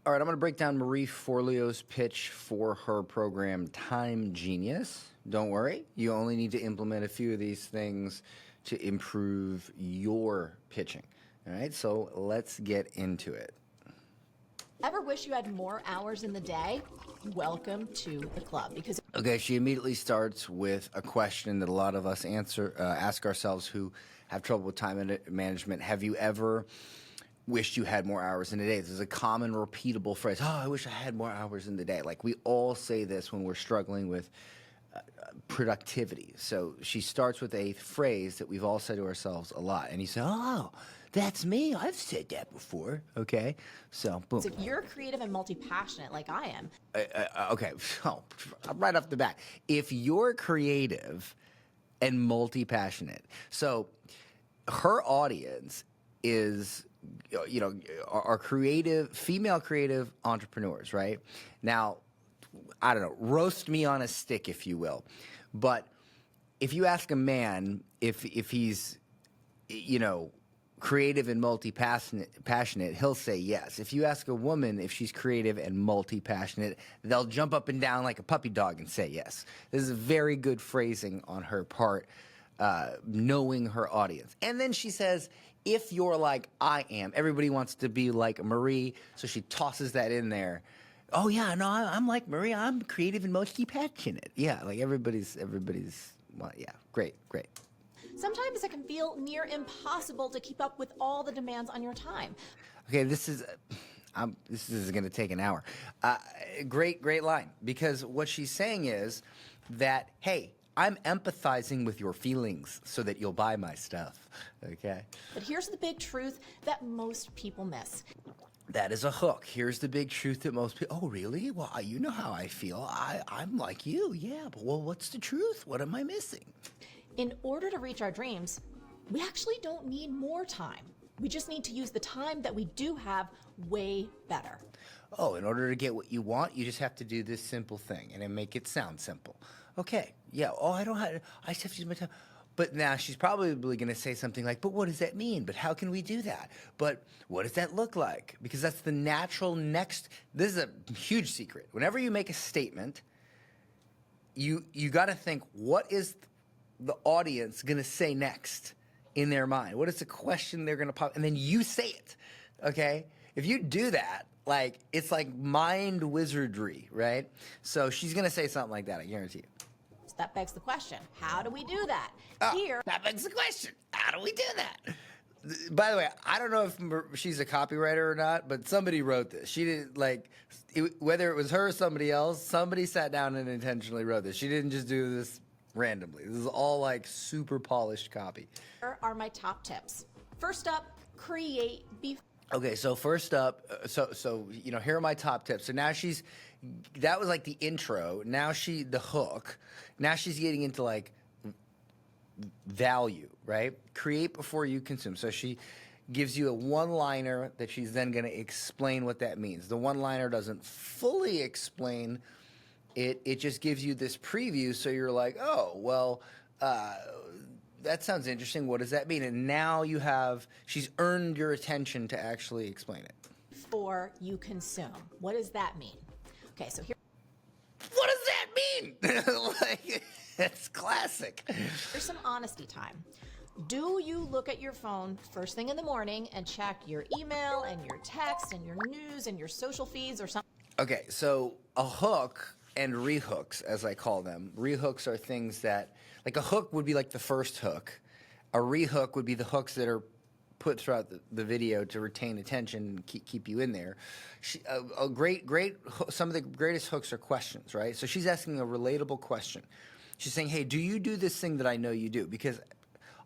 All right, I'm going to break down Marie Forleo's pitch for her program, Time Genius. Don't worry, you only need to implement a few of these things to improve your pitching. All right, so let's get into it. Ever wish you had more hours in the day? Welcome to the club. Because okay, she immediately starts with a question that a lot of us ask ourselves who have trouble with time management. Have you ever wished you had more hours in the day? This is a common repeatable phrase. Oh, I wish I had more hours in the day. Like, we all say this when we're struggling with productivity. So she starts with a phrase that we've all said to ourselves a lot. And you say, oh, that's me. I've said that before. Okay. So, boom. if you're creative and multi-passionate like I am. Okay. Oh, right off the bat. If you're creative and multi-passionate, so her audience is, you know, are creative, female creative entrepreneurs, right? Now, I don't know, roast me on a stick, if you will. But if you ask a man if he's, you know, creative and multi-passionate, he'll say yes. If you ask a woman if she's creative and multi-passionate, they'll jump up and down like a puppy dog and say yes. This is very good phrasing on her part, knowing her audience. And then she says, if you're like I am, everybody wants to be like Marie, so she tosses that in there. Oh yeah, no, I'm like Marie. I'm creative and multi-passionate. Yeah, like everybody's. Well, yeah, great. Sometimes it can feel near impossible to keep up with all the demands on your time. Okay, this is going to take an hour. Great line, because what she's saying is that, hey, I'm empathizing with your feelings so that you'll buy my stuff. Okay. But here's the big truth that most people miss. That is a hook. Here's the big truth that most people, oh, really? Well, you know how I feel. I'm like you. Yeah, but well, what's the truth? What am I missing? In order to reach our dreams, we actually don't need more time. We just need to use the time that we do have way better. Oh, in order to get what you want, you just have to do this simple thing and then make it sound simple. Okay, yeah, I just have to use my time. But now she's probably going to say something like, but what does that mean? But how can we do that? But what does that look like? Because that's the natural next. This is a huge secret. Whenever you make a statement, you got to think, what is the audience going to say next in their mind? What is the question they're going to pop? And then you say it, okay? If you do that, like, it's like mind wizardry, right? So she's going to say something like that, I guarantee you. That begs the question, how do we do that? That begs the question, how do we do that? By the way, I don't know if she's a copywriter or not, but somebody wrote this. She didn't, whether it was her or somebody else, somebody sat down and intentionally wrote this. She didn't just do this randomly. This is all like super polished copy. Here are my top tips. First up, create before. Okay, so first up, so you know, here are my top tips. So now that was like the intro. Now the hook. Now she's getting into like value, right? Create before you consume. So she gives you a one-liner that she's then going to explain what that means. The one-liner doesn't fully explain it. It just gives you this preview, so you're like, oh, well, that sounds interesting. What does that mean? And now she's earned your attention to actually explain it. Before you consume. What does that mean? Okay, so here. What does that mean? Like, that's classic. Here's some honesty time. Do you look at your phone first thing in the morning and check your email and your text and your news and your social feeds or something? Okay, so a hook and rehooks, as I call them. Rehooks are things that, like, a hook would be like the first hook. A rehook would be the hooks that are put throughout the video to retain attention and keep you in there. Some of the greatest hooks are questions, right? So she's asking a relatable question. She's saying, hey, do you do this thing that I know you do? Because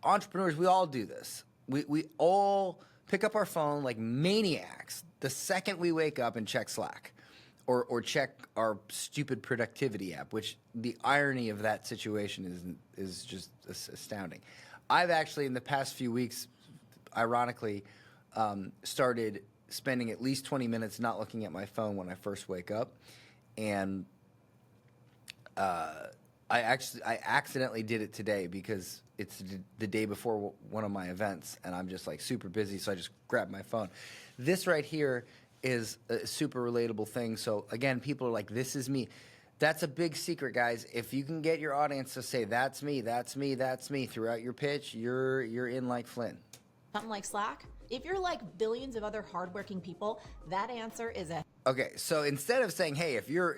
entrepreneurs, we all do this. We all pick up our phone like maniacs the second we wake up and check Slack or check our stupid productivity app, which the irony of that situation is just astounding. I've actually, in the past few weeks, ironically, started spending at least 20 minutes not looking at my phone when I first wake up. And I accidentally did it today because it's the day before one of my events, and I'm just like super busy, so I just grabbed my phone. This right here is a super relatable thing. So again, people are like, this is me. That's a big secret, guys. If you can get your audience to say, that's me, that's me, that's me throughout your pitch, you're in like Flynn. Something like Slack? If you're like billions of other hardworking people, that answer is a Okay, so instead of saying, hey, if you're,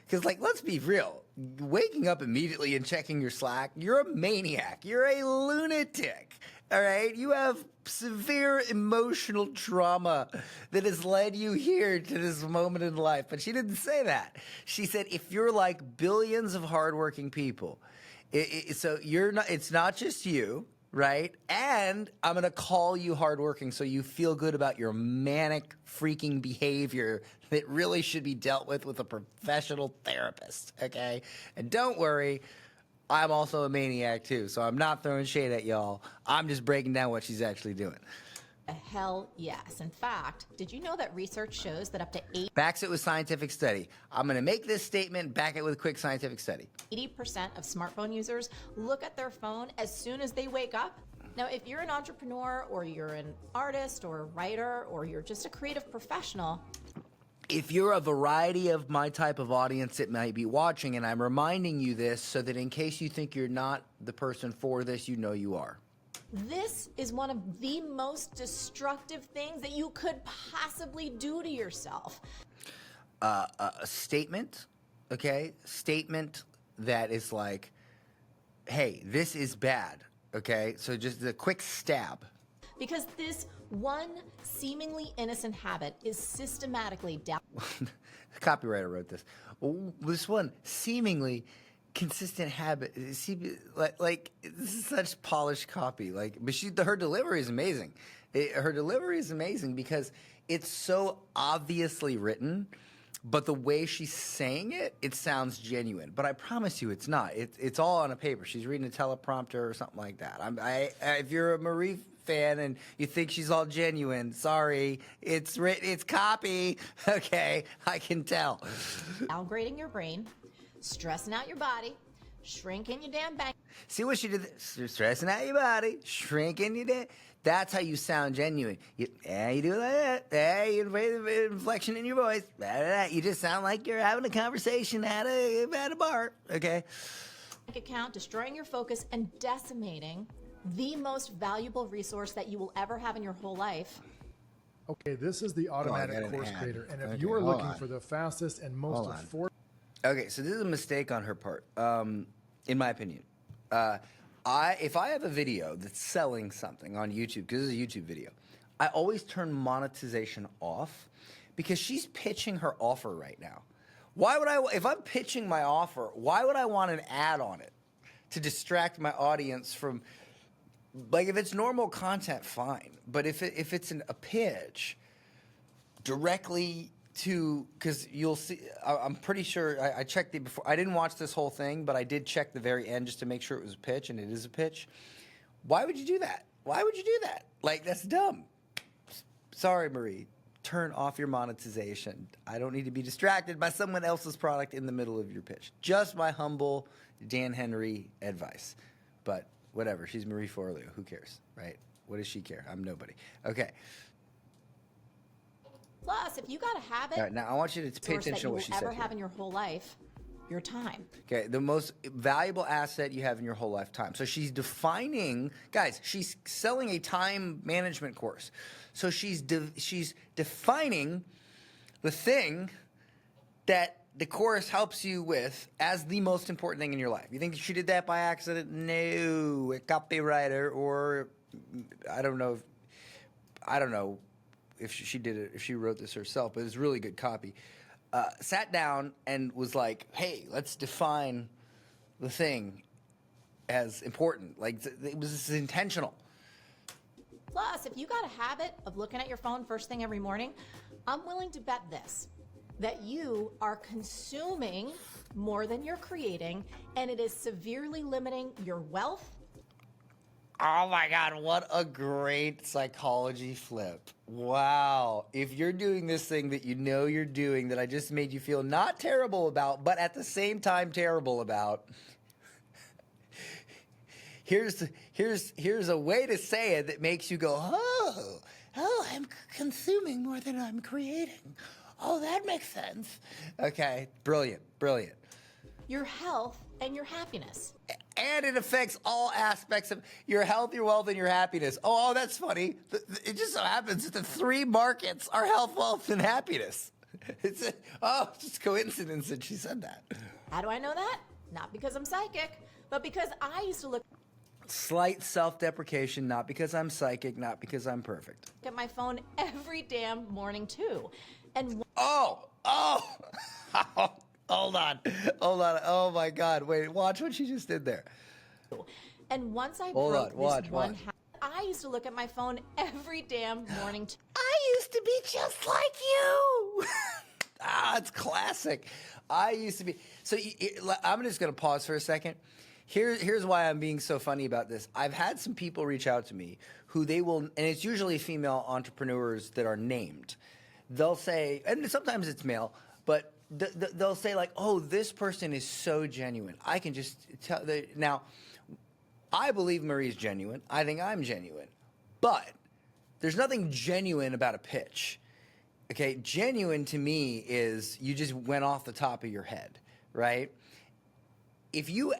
because like, let's be real, waking up immediately and checking your Slack, you're a maniac. You're a lunatic. All right, you have severe emotional trauma that has led you here to this moment in life. But she didn't say that. She said, if you're like billions of hardworking people, so you're not. It's not just you, right? And I'm gonna call you hardworking, so you feel good about your manic freaking behavior that really should be dealt with a professional therapist. Okay, and don't worry. I'm also a maniac too, so I'm not throwing shade at y'all. I'm just breaking down what she's actually doing. hell yes. In fact, did you know that research shows that up to Backs it with scientific study. I'm going to make this statement, back it with a quick scientific study. 80% of smartphone users look at their phone as soon as they wake up? Now, if you're an entrepreneur or you're an artist or a writer or you're just a creative professional, If you're a variety of my type of audience that might be watching, and I'm reminding you this so that in case you think you're not the person for this, you know you are. this is one of the most destructive things that you could possibly do to yourself. A statement, okay? Statement that is like, hey, this is bad, okay? So just a quick stab. Because this one seemingly innocent habit is systematically The copywriter wrote this. This one seemingly consistent habit. Like this is such polished copy. Like, but her delivery is amazing. Her delivery is amazing because it's so obviously written, but the way she's saying it, it sounds genuine. But I promise you, it's not. It's all on a paper. She's reading a teleprompter or something like that. If you're a Marie fan and you think she's all genuine, sorry, it's written, it's copy. Okay, I can tell. downgrading your brain, stressing out your body, shrinking your damn bank. See what she did? Stressing out your body, shrinking your day. That's how you sound genuine. You do like that. You the inflection in your voice. You just sound like you're having a conversation at a bar. Okay. Account, destroying your focus, and decimating the most valuable resource that you will ever have in your whole life. Okay, this is the automatic course creator, and if you are looking for the fastest and most affordable. Okay, so this is a mistake on her part, in my opinion. If I have a video that's selling something on YouTube, because this is a YouTube video, I always turn monetization off because she's pitching her offer right now. Why would if I'm pitching my offer, why would I want an ad on it to distract my audience from, like, if it's normal content, fine. But if it's a pitch directly to, because you'll see, I'm pretty sure, I checked it before. I didn't watch this whole thing, but I did check the very end just to make sure it was a pitch, and it is a pitch. Why would you do that? Why would you do that? Like, that's dumb. Sorry, Marie. Turn off your monetization. I don't need to be distracted by someone else's product in the middle of your pitch. Just my humble Dan Henry advice. But whatever. She's Marie Forleo. Who cares, right? What does she care? I'm nobody. Okay. Plus, if you got a habit, All right, now I want you to pay source that attention you to what will she said ever here. have in your whole life, your time. Okay, the most valuable asset you have in your whole lifetime. So she's defining, guys, she's selling a time management course. So she's defining the thing that the course helps you with as the most important thing in your life. You think she did that by accident? No, a copywriter, or I don't know if she did it, if she wrote this herself, but it's really good copy. Sat down and was like, hey, let's define the thing as important. Like, it was intentional. Plus, if you got a habit of looking at your phone first thing every morning, I'm willing to bet this, that you are consuming more than you're creating, and it is severely limiting your wealth. Oh my God, what a great psychology flip. Wow. If you're doing this thing that you know you're doing that I just made you feel not terrible about, but at the same time terrible about, here's a way to say it that makes you go, oh, oh, I'm consuming more than I'm creating. Oh, that makes sense. Okay, brilliant, brilliant. Your health and your happiness. And it affects all aspects of your health, your wealth, and your happiness. Oh, that's funny. It just so happens that the three markets are health, wealth, and happiness. It's just coincidence that she said that. How do I know that? Not because I'm psychic, but because I used to look Slight self-deprecation, not because I'm psychic, not because I'm perfect. at my phone every damn morning too. And Oh, hold on. Oh my God, wait, watch what she just did there. once I Hold broke on, watch, this one watch. habit, I used to look at my phone every damn morning too. I used to be just like you. It's classic. I used to be. So I'm just going to pause for a second. Here's why I'm being so funny about this. I've had some people reach out to me who they will, and it's usually female entrepreneurs that are named. They'll say, and sometimes it's male, but they'll say like, oh, this person is so genuine. I can just tell. Now, I believe Marie's genuine. I think I'm genuine. But there's nothing genuine about a pitch. Okay, genuine to me is you just went off the top of your head, right? If you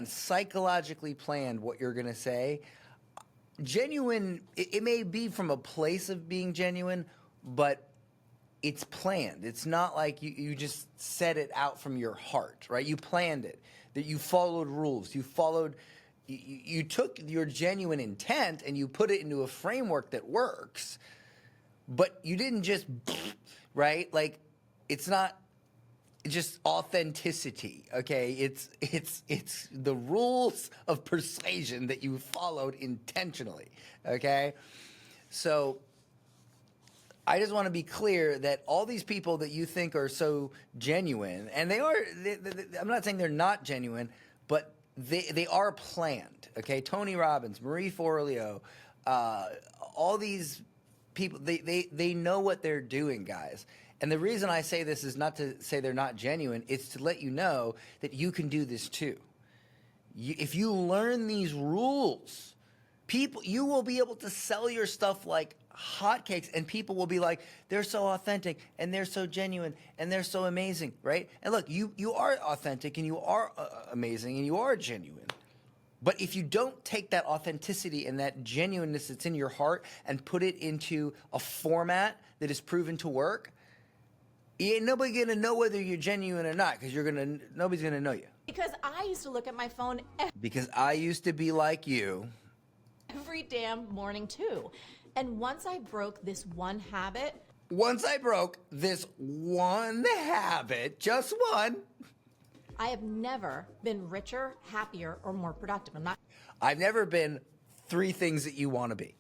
psychologically planned what you're going to say, genuine, it may be from a place of being genuine, but it's planned. It's not like you just said it out from your heart, right? You planned it, that you followed rules. You took your genuine intent and you put it into a framework that works, but you didn't just, right? Like, it's not just authenticity, okay? It's the rules of persuasion that you followed intentionally, okay? So I just want to be clear that all these people that you think are so genuine, and I'm not saying they're not genuine, but they are planned, okay? Tony Robbins, Marie Forleo, all these people, they know what they're doing, guys. And the reason I say this is not to say they're not genuine. It's to let you know that you can do this too. If you learn these rules, you will be able to sell your stuff like hotcakes, and people will be like, they're so authentic, and they're so genuine, and they're so amazing, right? And look, you are authentic, and you are amazing, and you are genuine. But if you don't take that authenticity and that genuineness that's in your heart and put it into a format that is proven to work, ain't nobody gonna know whether you're genuine or not, because nobody's gonna know you. Because I used to look at my phone Because I used to be like you. every damn morning too. And once I broke this one habit, just one, I have never been richer, happier, or more productive. I'm not I've never been 3 things that you want to be.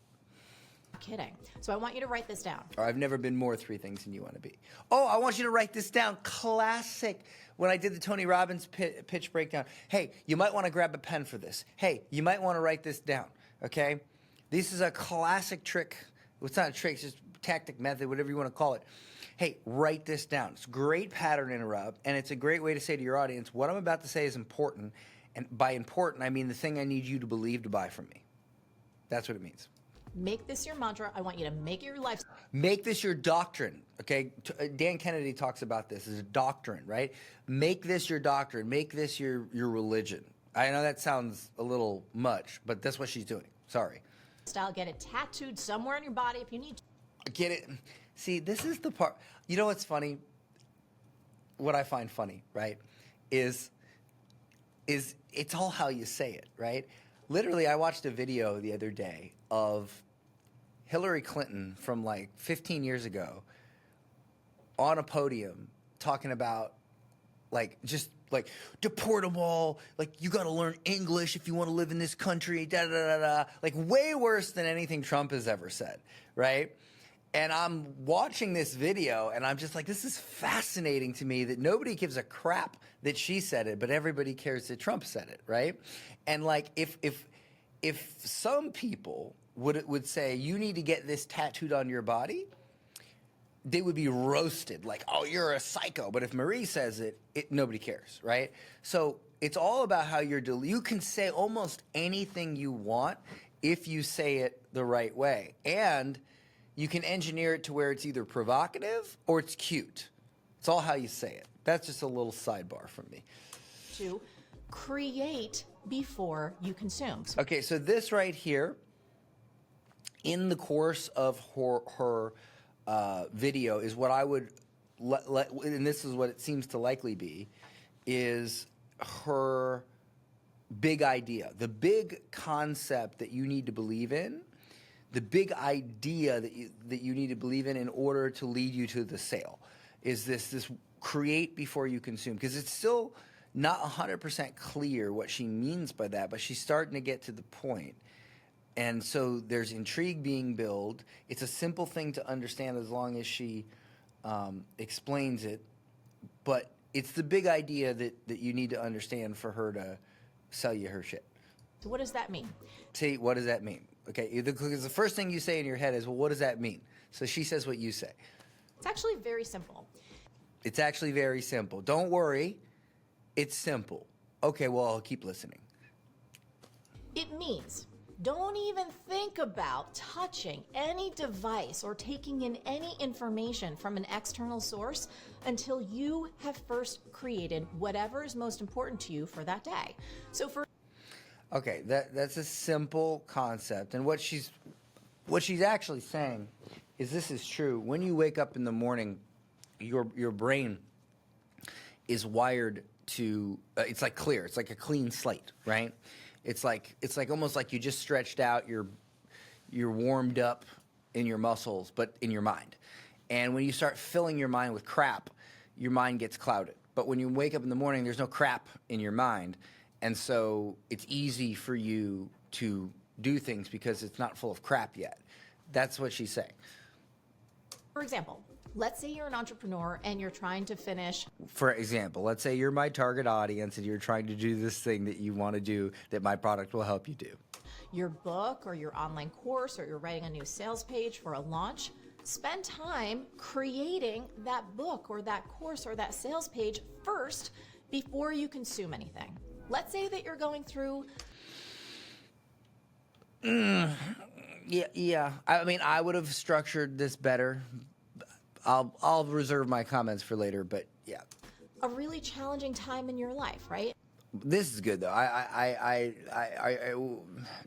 kidding. So I want you to write this down. Or I've never been more 3 things than you want to be. Oh, I want you to write this down. Classic. When I did the Tony Robbins pitch breakdown. Hey, you might want to grab a pen for this. Hey, you might want to write this down. Okay? This is a classic trick. It's not a trick, it's just tactic, method, whatever you want to call it. Hey, write this down. It's a great pattern interrupt, and it's a great way to say to your audience, what I'm about to say is important. And by important, I mean the thing I need you to believe to buy from me. That's what it means. Make this your mantra. I want you to make it your life. Make this your doctrine, okay? Dan Kennedy talks about this as a doctrine, right? Make this your doctrine. Make this your religion. I know that sounds a little much, but that's what she's doing. Sorry. Style. Get it tattooed somewhere on your body if you need to. Get it? See, this is the part. You know what's funny? What I find funny, right, is it's all how you say it, right? Literally, I watched a video the other day of Hillary Clinton from like 15 years ago on a podium talking about just deport them all, like you got to learn English if you want to live in this country, da da da da, like way worse than anything Trump has ever said, right? And I'm watching this video and I'm just like, this is fascinating to me that nobody gives a crap that she said it, but everybody cares that Trump said it, right? And like if some people would say you need to get this tattooed on your body, they would be roasted like, oh, you're a psycho. But if Marie says it, nobody cares, right? So it's all about how you can say almost anything you want if you say it the right way. And you can engineer it to where it's either provocative or it's cute. It's all how you say it. That's just a little sidebar from me. To create before you consume. Okay, so this right here, in the course of her video, is what I would, and this is what it seems to likely be, is her big idea, the big concept that you need to believe in, the big idea that you need to believe in order to lead you to the sale, is this create before you consume. Because it's still not 100% clear what she means by that, but she's starting to get to the point. And so there's intrigue being built. It's a simple thing to understand as long as she explains it. But it's the big idea that you need to understand for her to sell you her shit. So what does that mean? Say, what does that mean? Okay, because the first thing you say in your head is, well, what does that mean? So she says what you say. It's actually very simple. It's actually very simple. Don't worry. It's simple. Okay, well, I'll keep listening. It means don't even think about touching any device or taking in any information from an external source until you have first created whatever is most important to you for that day. So for Okay, that's a simple concept. And what she's actually saying is this is true. When you wake up in the morning, your brain is wired to it's like clear. It's like a clean slate, right? It's like almost like you just stretched out, you're warmed up in your muscles, but in your mind. And when you start filling your mind with crap, your mind gets clouded. But when you wake up in the morning, there's no crap in your mind. And so it's easy for you to do things because it's not full of crap yet. That's what she's saying. For example, let's say you're an entrepreneur and you're trying to finish. For example, let's say you're my target audience and you're trying to do this thing that you want to do that my product will help you do. Your book or your online course, or you're writing a new sales page for a launch. Spend time creating that book or that course or that sales page first before you consume anything. Let's say that you're going through. Yeah. I mean, I would have structured this better. I'll reserve my comments for later, but yeah. A really challenging time in your life, right? This is good though.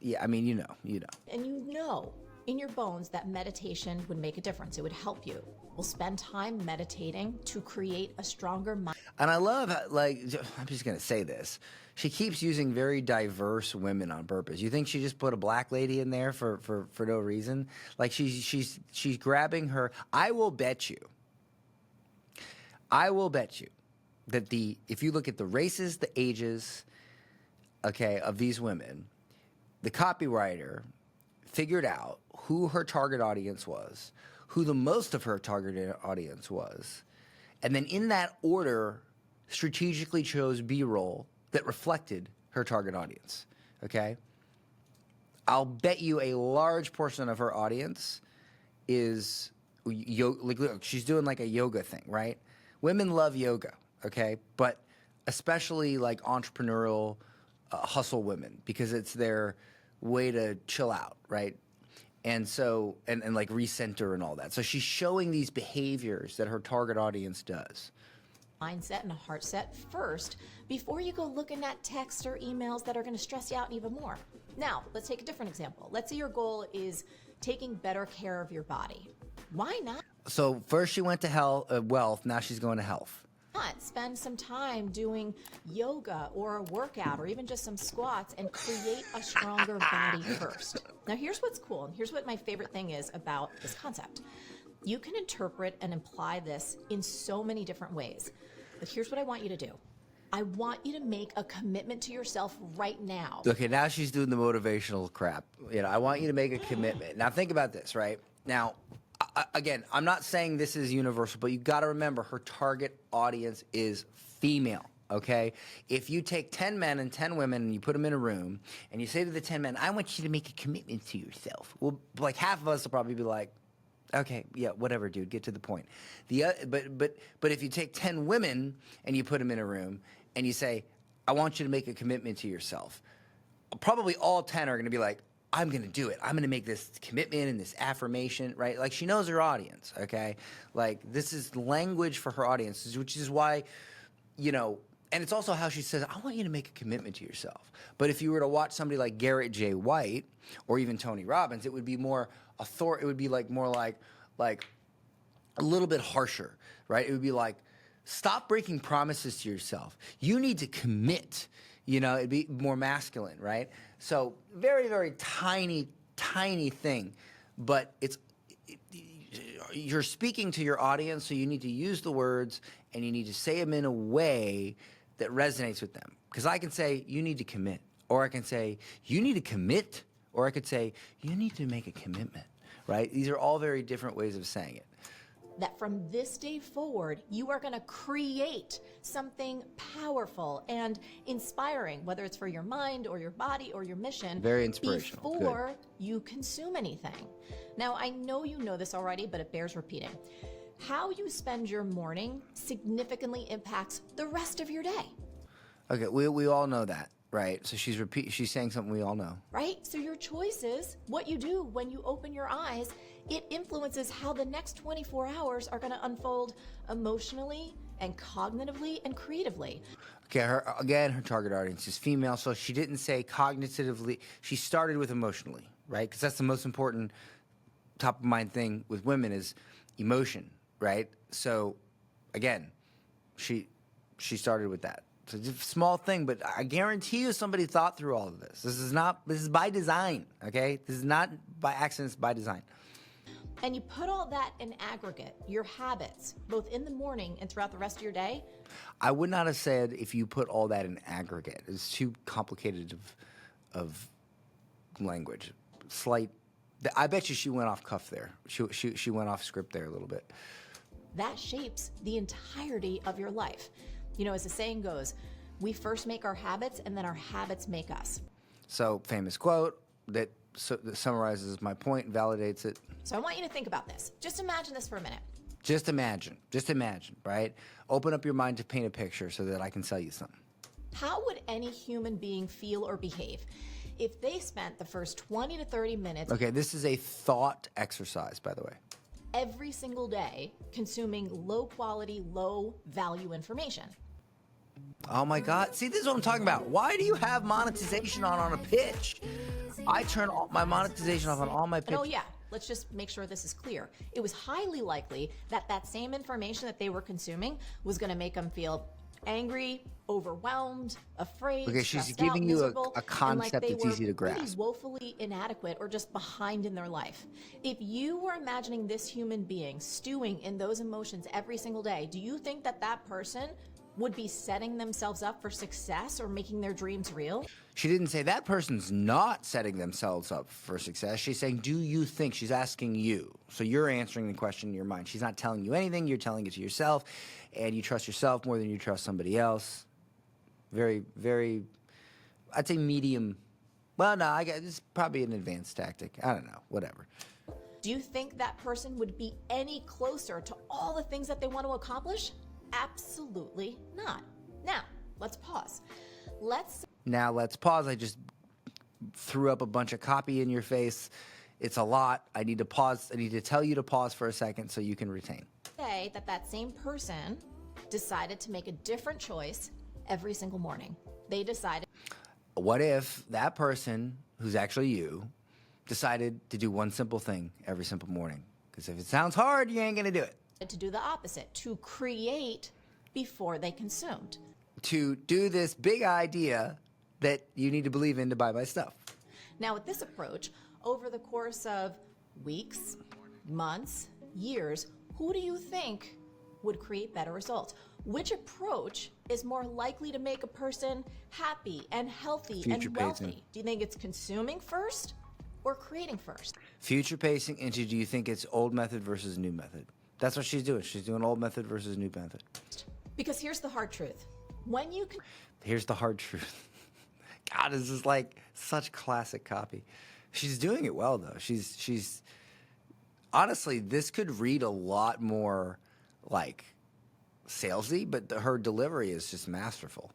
Yeah. I mean, you know. And you know in your bones that meditation would make a difference. It would help you. We'll spend time meditating to create a stronger mind. And I love how, like, I'm just gonna say this. She keeps using very diverse women on purpose. You think she just put a black lady in there for no reason? Like she's grabbing her. I will bet you that if you look at the races, the ages, okay, of these women, the copywriter figured out who her target audience was, who the most of her target audience was, and then in that order strategically chose B-roll that reflected her target audience, okay? I'll bet you a large portion of her audience is, look, she's doing like a yoga thing, right? Women love yoga, okay? But especially like entrepreneurial hustle women, because it's their way to chill out, right? And so, and like recenter and all that. So she's showing these behaviors that her target audience does. Mindset and a heart set first before you go looking at texts or emails that are going to stress you out even more. Now, let's take a different example. Let's say your goal is taking better care of your body. Why not? So first she went to wealth, now she's going to health. Spend some time doing yoga or a workout or even just some squats and create a stronger body first. Now, here's what's cool, and here's what my favorite thing is about this concept. You can interpret and imply this in so many different ways. But here's what I want you to do. I want you to make a commitment to yourself right now. Okay, now she's doing the motivational crap. I want you to make a commitment. Now think about this, right? Now, again, I'm not saying this is universal, but you got to remember her target audience is female, okay? If you take 10 men and 10 women and you put them in a room and you say to the 10 men, I want you to make a commitment to yourself. Well, like half of us will probably be like, okay, yeah, whatever, dude, get to the point. But if you take 10 women and you put them in a room and you say, I want you to make a commitment to yourself, probably all 10 are going to be like, I'm going to do it. I'm going to make this commitment and this affirmation, right? Like, she knows her audience, okay? Like, this is language for her audience, which is why, you know, and it's also how she says, I want you to make a commitment to yourself. But if you were to watch somebody like Garrett J. White or even Tony Robbins, it would be more it would be like more like a little bit harsher, right? It would be like, stop breaking promises to yourself. You need to commit. You know, it'd be more masculine, right? So very, very tiny, tiny thing, but you're speaking to your audience, so you need to use the words and you need to say them in a way that resonates with them. Because I can say, you need to commit, or I can say, you need to commit, or I could say, you need to make a commitment, right? These are all very different ways of saying it. That from this day forward, you are going to create something powerful and inspiring, whether it's for your mind or your body or your mission. Very inspirational. Before you consume anything. Now, I know you know this already, but it bears repeating. How you spend your morning significantly impacts the rest of your day. Okay, we all know that, right? So she's saying something we all know. Right? So your choices, what you do when you open your eyes, it influences how the next 24 hours are going to unfold emotionally and cognitively and creatively. Okay, her target audience is female, so she didn't say cognitively. She started with emotionally, right? Because that's the most important top of mind thing with women is emotion, right? So, again, she started with that. So it's a small thing, but I guarantee you somebody thought through all of this. This is by design, okay? This is not by accident, it's by design. And you put all that in aggregate, your habits, both in the morning and throughout the rest of your day. I would not have said if you put all that in aggregate. It's too complicated of language. I bet you she went off cuff there. She went off script there a little bit. That shapes the entirety of your life. You know, as the saying goes, we first make our habits and then our habits make us. So, famous quote that summarizes my point, validates it. So I want you to think about this. Just imagine this for a minute. Just imagine, right? Open up your mind to paint a picture so that I can sell you something. How would any human being feel or behave if they spent the first 20 to 30 minutes... Okay, this is a thought exercise, by the way. ...every single day consuming low-quality, low-value information? Oh my God. See, this is what I'm talking about. Why do you have monetization on a pitch? I turn my monetization off on all my pitches. Oh yeah, let's just make sure this is clear. It was highly likely that that same information that they were consuming was going to make them feel angry, overwhelmed, afraid, okay, she's giving you a concept that's easy to grasp. Really woefully inadequate or just behind in their life. If you were imagining this human being stewing in those emotions every single day, do you think that that person would be setting themselves up for success or making their dreams real? She didn't say that person's not setting themselves up for success. She's saying, do you think? She's asking you. So you're answering the question in your mind. She's not telling you anything. You're telling it to yourself. And you trust yourself more than you trust somebody else. Very, very, I'd say medium. Well, no, it's probably an advanced tactic. I don't know. Whatever. Do you think that person would be any closer to all the things that they want to accomplish? Absolutely not. Now, let's pause. Now, let's pause. I just threw up a bunch of copy in your face. It's a lot. I need to pause. I need to tell you to pause for a second so you can retain. Say that that same person decided to make a different choice every single morning. They decided. What if that person, who's actually you, decided to do one simple thing every simple morning? Because if it sounds hard, you ain't going to do it. To do the opposite, to create before they consumed. To do this big idea that you need to believe in to buy my stuff. Now, with this approach, over the course of weeks, months, years, who do you think would create better results? Which approach is more likely to make a person happy and healthy and wealthy? Do you think it's consuming first or creating first? Future pacing into, do you think it's old method versus new method? That's what she's doing. She's doing old method versus new method. Because here's the hard truth. Here's the hard truth. God, this is like such classic copy. She's doing it well, though. She's honestly, this could read a lot more like salesy, but her delivery is just masterful.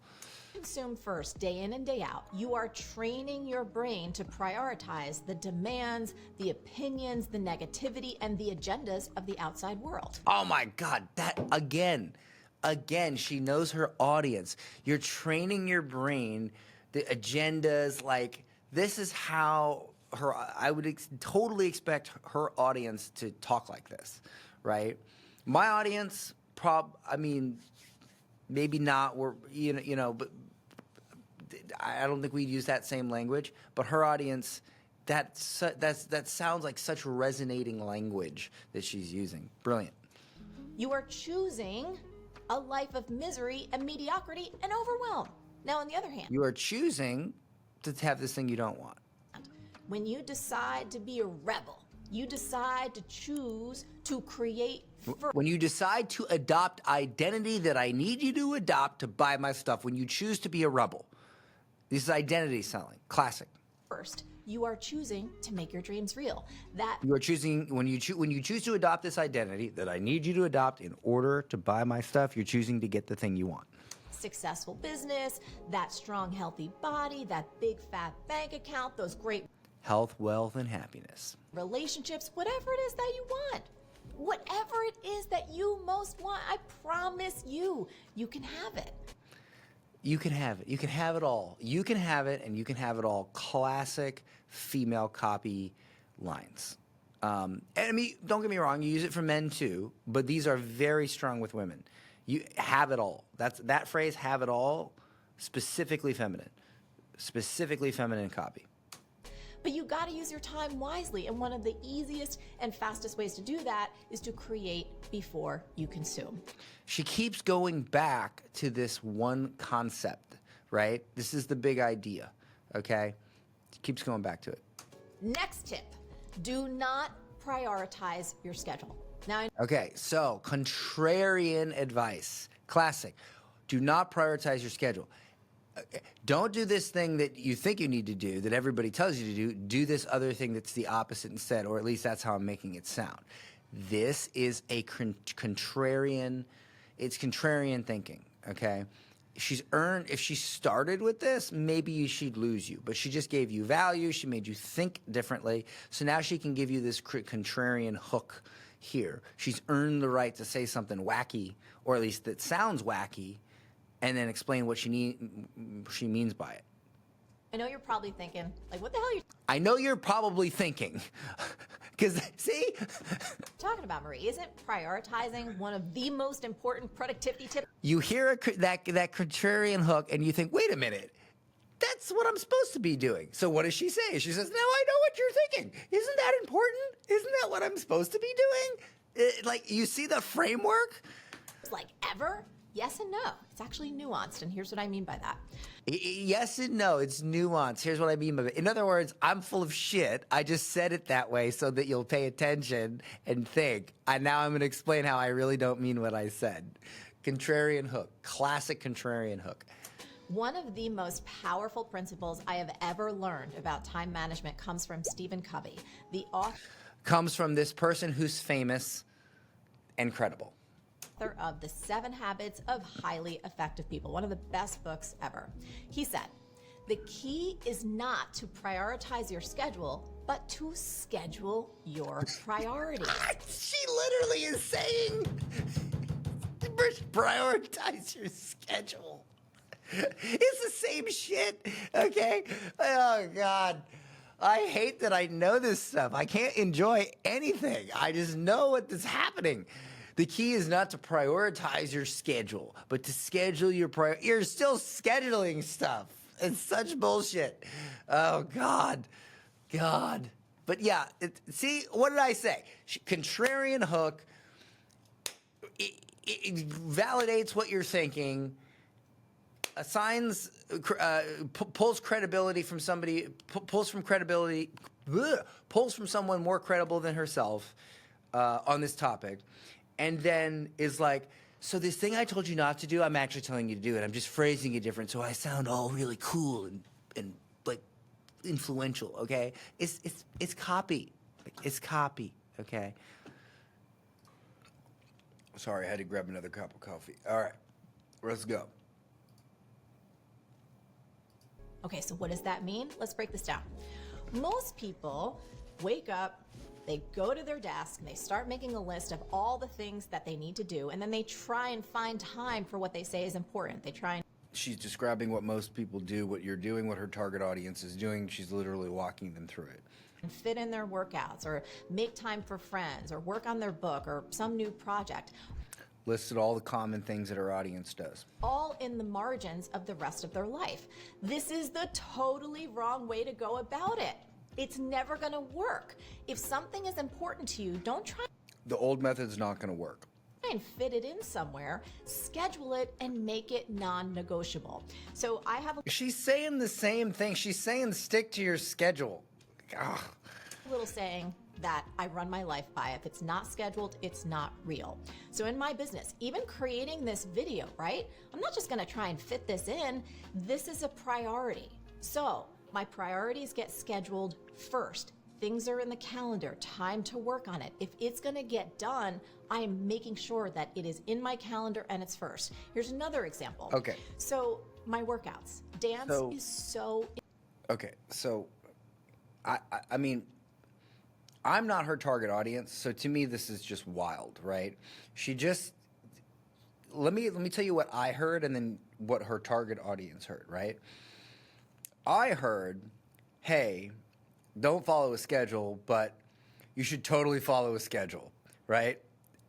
consume first, day in and day out, you are training your brain to prioritize the demands, the opinions, the negativity, and the agendas of the outside world. Oh my God, that again, she knows her audience. You're training your brain, the agendas, like this is how I would totally expect her audience to talk like this, right? My audience, maybe not, but I don't think we'd use that same language. But her audience, that sounds like such resonating language that she's using. Brilliant. You are choosing a life of misery and mediocrity and overwhelm. Now, on the other hand, you are choosing to have this thing you don't want. When you decide to be a rebel, you decide to choose to create. When you decide to adopt identity that I need you to adopt to buy my stuff, when you choose to be a rebel, this is identity selling. Classic. First, you are choosing to make your dreams real. That you are choosing when you choose to adopt this identity that I need you to adopt in order to buy my stuff. You're choosing to get the thing you want. Successful business, that strong, healthy body, that big fat bank account, those great health, wealth, and happiness, relationships, whatever it is that you want. Whatever it is that you most want, I promise you, you can have it. You can have it. You can have it all. You can have it, and you can have it all. Classic female copy lines. And I mean, don't get me wrong, you use it for men too, but these are very strong with women. You have it all. That phrase, have it all, specifically feminine copy. But you got to use your time wisely, and one of the easiest and fastest ways to do that is to create before you consume. She keeps going back to this one concept, right? This is the big idea, okay? She keeps going back to it. Next tip, do not prioritize your schedule. Now, okay, so contrarian advice, classic. Do not prioritize your schedule. Don't do this thing that you think you need to do, that everybody tells you to do. Do this other thing that's the opposite instead, or at least that's how I'm making it sound. This is a contrarian, it's contrarian thinking, okay? If she started with this, maybe she'd lose you, but she just gave you value, she made you think differently, so now she can give you this contrarian hook here. She's earned the right to say something wacky, or at least that sounds wacky, and then explain what she means by it. I know you're probably thinking, like, what the hell are you I know you're probably thinking, because, see? talking about, Marie? Isn't prioritizing one of the most important productivity tips? You hear that contrarian hook, and you think, wait a minute, that's what I'm supposed to be doing. So what does she say? She says, now I know what you're thinking. Isn't that important? Isn't that what I'm supposed to be doing? Like, you see the framework? Like, ever? Yes and no. It's actually nuanced, and here's what I mean by that. Yes and no. It's nuanced. Here's what I mean by it. In other words, I'm full of shit. I just said it that way so that you'll pay attention and think. And now I'm going to explain how I really don't mean what I said. Contrarian hook. Classic contrarian hook. One of the most powerful principles I have ever learned about time management comes from Stephen Covey, the author. Comes from this person who's famous and credible. Of The 7 Habits of Highly Effective People, one of the best books ever. He said, the key is not to prioritize your schedule, but to schedule your priorities. She literally is saying, prioritize your schedule. It's the same shit, okay? Oh, God. I hate that I know this stuff. I can't enjoy anything. I just know what is happening. The key is not to prioritize your schedule, but to schedule your You're still scheduling stuff. It's such bullshit. Oh, God. But yeah, see, what did I say? Contrarian hook. It validates what you're thinking. Assigns, pulls credibility from somebody, pulls from someone more credible than herself on this topic. And then is like, so this thing I told you not to do, I'm actually telling you to do it. I'm just phrasing it different, so I sound all really cool and like influential. Okay, it's copy. It's copy. Okay. Sorry, I had to grab another cup of coffee. All right, let's go. Okay, so what does that mean? Let's break this down. Most people wake up, they go to their desk, and they start making a list of all the things that they need to do, and then they try and find time for what they say is important. They try and She's describing what most people do, what you're doing, what her target audience is doing. She's literally walking them through it. fit in their workouts or make time for friends or work on their book or some new project. Listed all the common things that her audience does. All in the margins of the rest of their life. This is the totally wrong way to go about it. It's never going to work. If something is important to you, don't try The old method's not going to work. and fit it in somewhere, schedule it and make it non-negotiable. So I have She's saying the same thing. She's saying stick to your schedule. Ugh. a little saying that I run my life by. If it's not scheduled, it's not real. So in my business, even creating this video, right? I'm not just going to try and fit this in. This is a priority. So my priorities get scheduled first. Things are in the calendar, time to work on it. If it's going to get done, I am making sure that it is in my calendar and it's first. Here's another example. Okay. So my workouts, dance is so. Okay, so I mean, I'm not her target audience, so to me this is just wild, right? She just let me tell you what I heard and then what her target audience heard, right? I heard, hey, don't follow a schedule, but you should totally follow a schedule, right?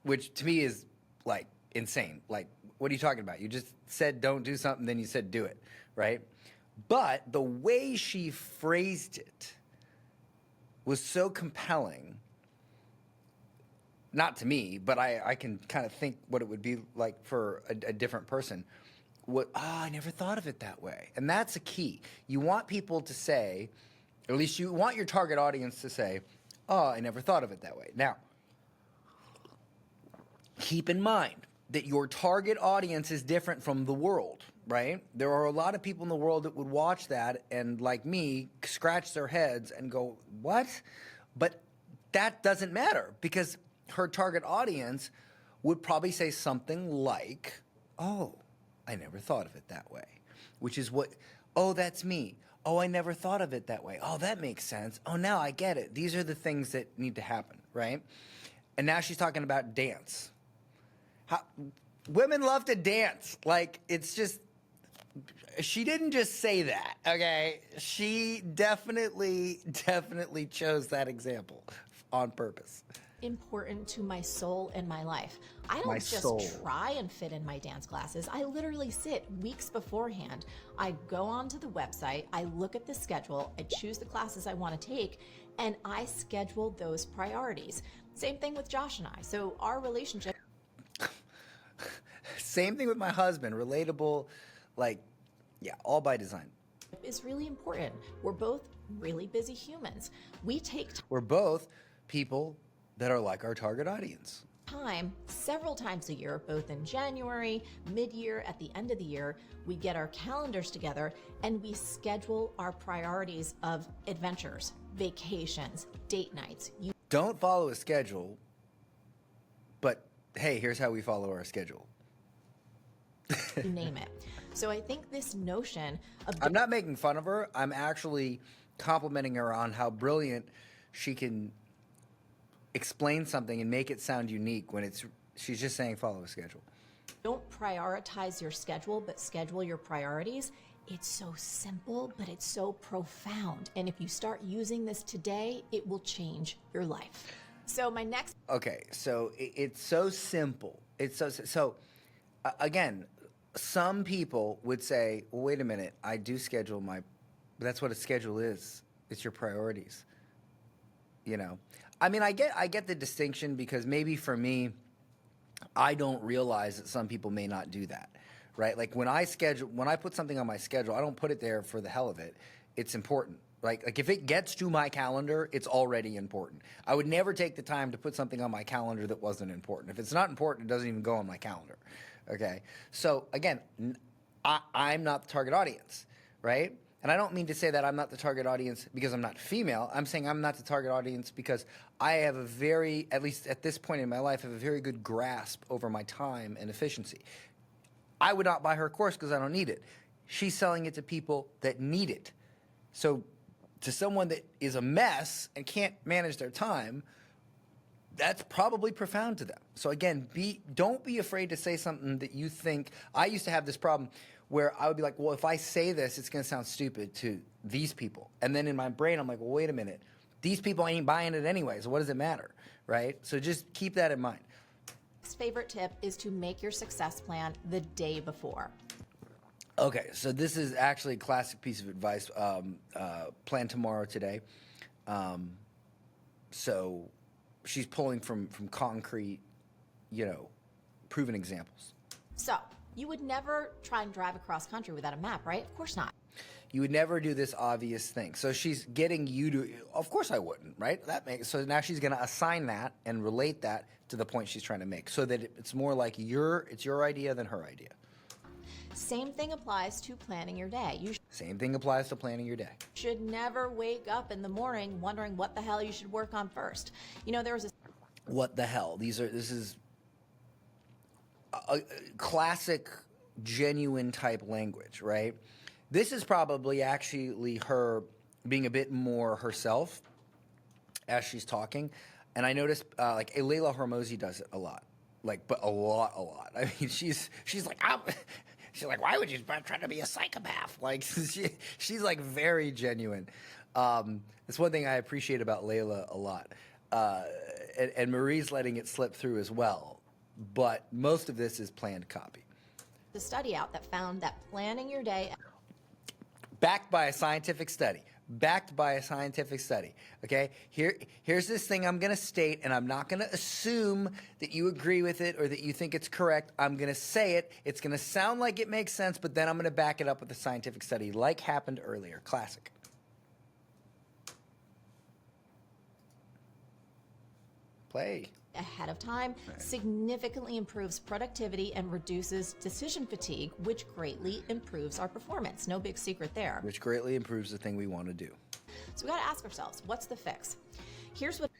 Which to me is like insane. Like, what are you talking about? You just said don't do something, then you said do it, right? But the way she phrased it was so compelling, not to me, but I can kind of think what it would be like for a different person. I never thought of it that way. And that's a key. You want people to say, or at least you want your target audience to say, oh, I never thought of it that way. Now, keep in mind that your target audience is different from the world, right? There are a lot of people in the world that would watch that and, like me, scratch their heads and go, what? But that doesn't matter because her target audience would probably say something like, oh, I never thought of it that way, which is what, oh, that's me. Oh, I never thought of it that way. Oh, that makes sense. Oh, now I get it. These are the things that need to happen, right? And now she's talking about dance. Women love to dance. Like, it's just, she didn't just say that, okay? She definitely chose that example on purpose. Important to my soul and my life. I don't just try and fit in my dance classes. I literally sit weeks beforehand. I go onto the website, I look at the schedule, I choose the classes I want to take, and I schedule those priorities. Same thing with Josh and I. So our relationship. Same thing with my husband. Relatable, like, yeah, all by design. Is really important. We're both really busy humans. We're both people that are like our target audience. Time several times a year, both in January, mid-year, at the end of the year, we get our calendars together and we schedule our priorities of adventures, vacations, date nights. You don't follow a schedule, but hey, here's how we follow our schedule. You name it. So I think this notion of I'm not making fun of her. I'm actually complimenting her on how brilliant she can explain something and make it sound unique when she's just saying follow a schedule. Don't prioritize your schedule, but schedule your priorities. It's so simple, but it's so profound. And if you start using this today, it will change your life. So my next. Okay, so it's so simple. It's so again, some people would say, well, wait a minute, I do schedule that's what a schedule is. It's your priorities. You know, I mean, I get the distinction because maybe for me, I don't realize that some people may not do that, right? Like when I put something on my schedule, I don't put it there for the hell of it. It's important. Like if it gets to my calendar, it's already important. I would never take the time to put something on my calendar that wasn't important. If it's not important, it doesn't even go on my calendar. Okay. So again, I'm not the target audience, right? And I don't mean to say that I'm not the target audience because I'm not female. I'm saying I'm not the target audience because I have at least at this point in my life, have a very good grasp over my time and efficiency. I would not buy her course because I don't need it. she's selling it to people that need it. So to someone that is a mess and can't manage their time, that's probably profound to them. So again, don't be afraid to say something that you think. I used to have this problem where I would be like, well, if I say this, it's going to sound stupid to these people. And then in my brain, I'm like, well, wait a minute. These people ain't buying it anyway, so what does it matter, right? So just keep that in mind. Next favorite tip is to make your success plan the day before. Okay, so this is actually a classic piece of advice. Plan tomorrow, today. So she's pulling from concrete, proven examples. So you would never try and drive across country without a map, right? Of course not. You would never do this obvious thing. So she's getting you to, of course I wouldn't, right? So now she's going to assign that and relate that to the point she's trying to make so that it's more like it's your idea than her idea. Same thing applies to planning your day. Same thing applies to planning your day. Should never wake up in the morning wondering what the hell you should work on first. There was a... What the hell? This is a classic, genuine type language, right? This is probably actually her being a bit more herself as she's talking. And I noticed like Layla Hormozi does it a lot. But a lot. I mean, she's like, she's like, why would you try to be a psychopath? Like, she's like very genuine. That's one thing I appreciate about Layla a lot. And Marie's letting it slip through as well. But most of this is planned copy. The study out that found that planning your day... Backed by a scientific study. Backed by a scientific study. Okay? Here's this thing I'm going to state, and I'm not going to assume that you agree with it or that you think it's correct. I'm going to say it. It's going to sound like it makes sense, but then I'm going to back it up with a scientific study, like happened earlier. Classic. Play. Ahead of time significantly improves productivity and reduces decision fatigue, which greatly improves our performance. No big secret there. Which greatly improves the thing we want to do. So we got to ask ourselves, what's the fix? Here's what...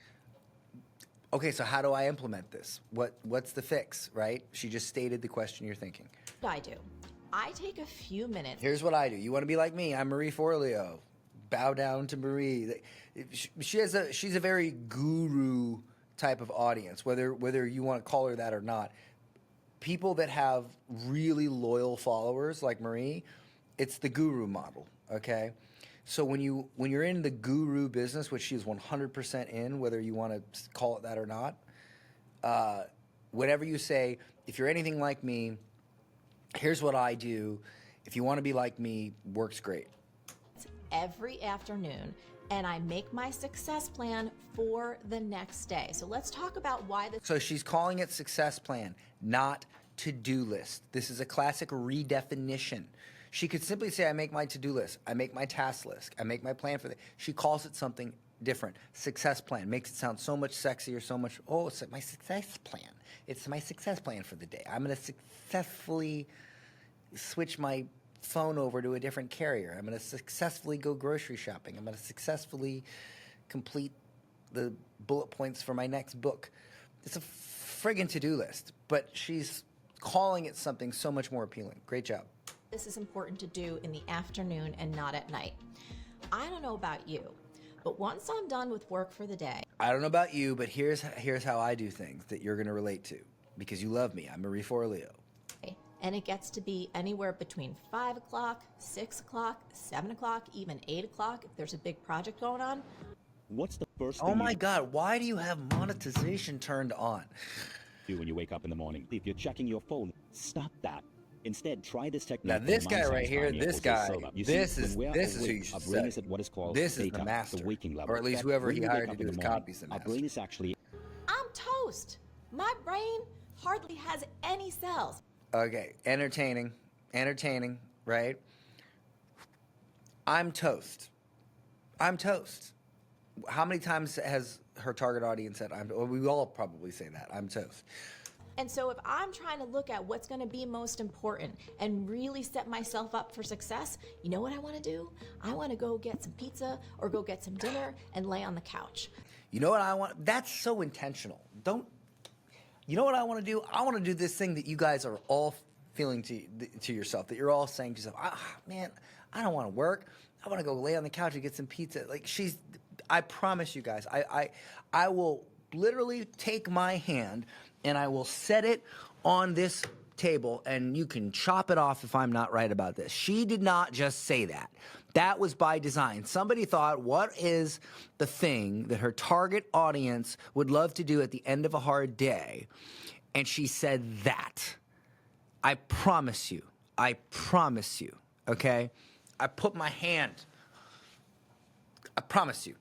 Okay, so how do I implement this? What's the fix, right? She just stated the question you're thinking. What I do. I take a few minutes. Here's what I do. You want to be like me? I'm Marie Forleo. Bow down to Marie. She's a very guru type of audience, whether you want to call her that or not. People that have really loyal followers like Marie, it's the guru model, okay? So when you're in the guru business, which she's 100% in, whether you want to call it that or not, whatever you say, if you're anything like me, here's what I do. If you want to be like me, works great. Every afternoon, and I make my success plan for the next day. So let's talk about why this... So she's calling it success plan, not to-do list. This is a classic redefinition. She could simply say, I make my to-do list, I make my task list, I make my plan for the... She calls it something different. Success plan makes it sound so much sexier, so much, oh, it's my success plan. It's my success plan for the day. I'm going to successfully switch my phone over to a different carrier. I'm going to successfully go grocery shopping. I'm going to successfully complete the bullet points for my next book. It's a friggin' to-do list, but she's calling it something so much more appealing. Great job. This is important to do in the afternoon and not at night. I don't know about you, but once I'm done with work for the day... I don't know about you, but here's how I do things that you're going to relate to because you love me. I'm Marie Forleo. And it gets to be anywhere between 5 o'clock, 6 o'clock, 7 o'clock, even 8 o'clock if there's a big project going on. What's the first Oh thing my God, why do you have monetization turned on? you do when you wake up in the morning? If you're checking your phone, stop that. Instead, try this technique. Now this guy right here, this guy, this is who you should brain is study. at what is called This is theta, the master, the waking level. or at least That whoever when he you wake hired to up do in his the morning, copies the our brain is actually... I'm toast. My brain hardly has any cells. Okay, entertaining, right? I'm toast. I'm toast. How many times has her target audience said, well, we all probably say that, I'm toast. And so if I'm trying to look at what's going to be most important and really set myself up for success, you know what I want to do? I want to go get some pizza or go get some dinner and lay on the couch. You know what I want? That's so intentional. You know what I want to do? I want to do this thing that you guys are all feeling to yourself, that you're all saying to yourself, man, I don't want to work. I want to go lay on the couch and get some pizza. Like I promise you guys, I will literally take my hand and I will set it on this table and you can chop it off if I'm not right about this. She did not just say that. That was by design. Somebody thought, what is the thing that her target audience would love to do at the end of a hard day? And she said that. I promise you, okay? I put my hand, I promise you.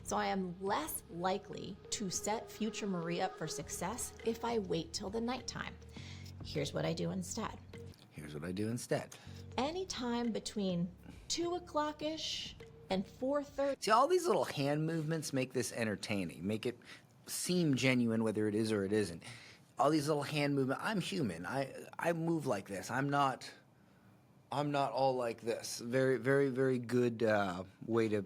So I am less likely to set future Marie up for success if I wait till the nighttime. Here's what I do instead. Anytime between 2 o'clock-ish and 4:30. See, all these little hand movements make this entertaining, make it seem genuine whether it is or it isn't. All these little hand movements, I'm human. I move like this. I'm not all like this. Very, very, very good way to